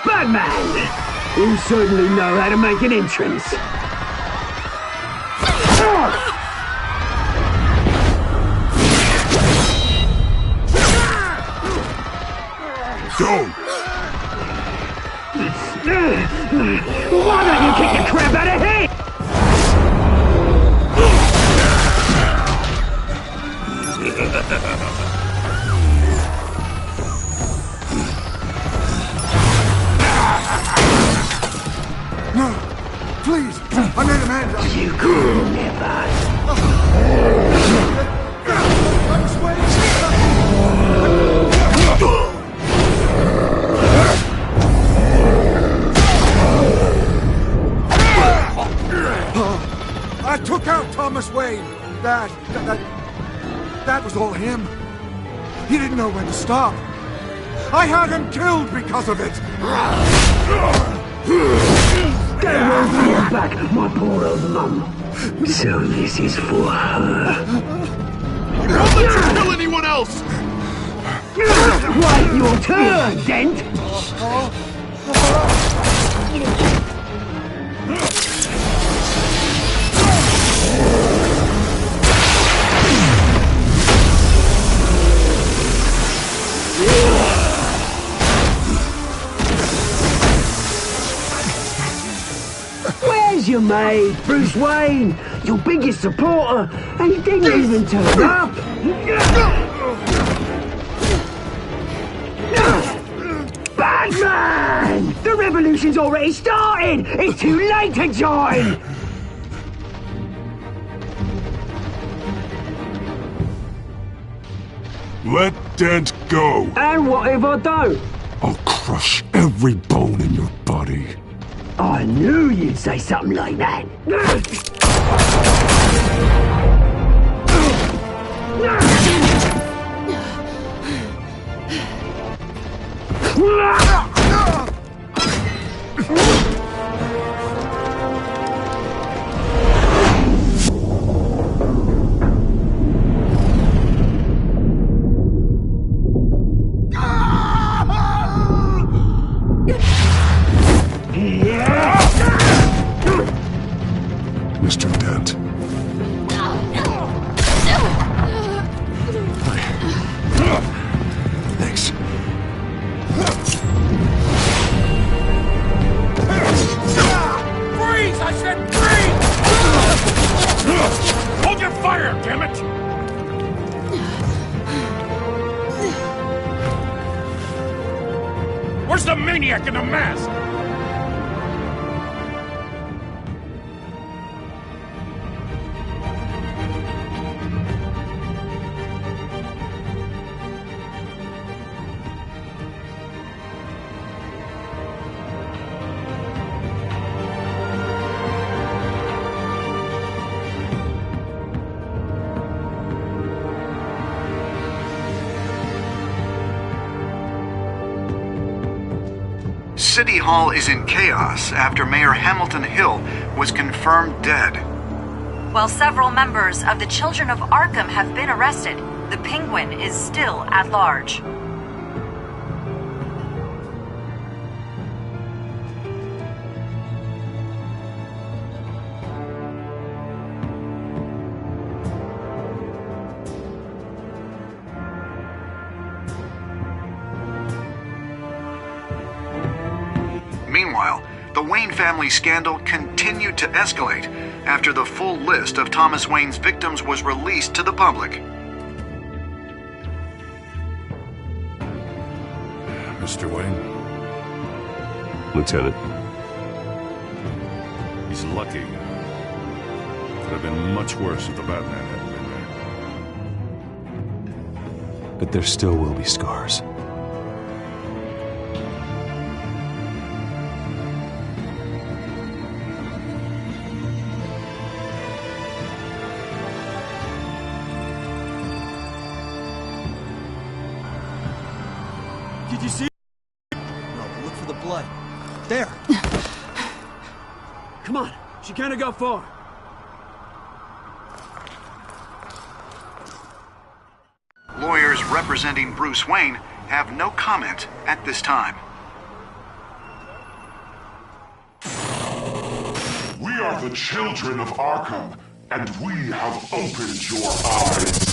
Batman! You certainly know how to make an entrance. Go! Why don't you kick the crap out of him? No! Please! I made a man die! You could never! I took out Thomas Wayne. That was all him. He didn't know when to stop. I had him killed because of it. Don't worry for your back, my poor old mum. So this is for her. You won't let you kill anyone else! Right, your turn, Dent! Where's your mate, Bruce Wayne? Your biggest supporter, and he didn't even turn up! Batman! The revolution's already started! It's too late to join! Let Dent go! And what if I don't? I'll crush every bone in your body. I knew you'd say something like that. Mr. Dent. Thanks. Freeze! I said freeze! Hold your fire, damn it! Where's the maniac in the mask? City Hall is in chaos after Mayor Hamilton Hill was confirmed dead. While several members of the Children of Arkham have been arrested, the Penguin is still at large. Meanwhile, the Wayne family scandal continued to escalate after the full list of Thomas Wayne's victims was released to the public. Mr. Wayne? Lieutenant. He's lucky. Could have been much worse if the Batman hadn't been there. But there still will be scars. Did you see? No, look for the blood. There. Come on. She can't have got far. Lawyers representing Bruce Wayne have no comment at this time. We are the children of Arkham, and we have opened your eyes.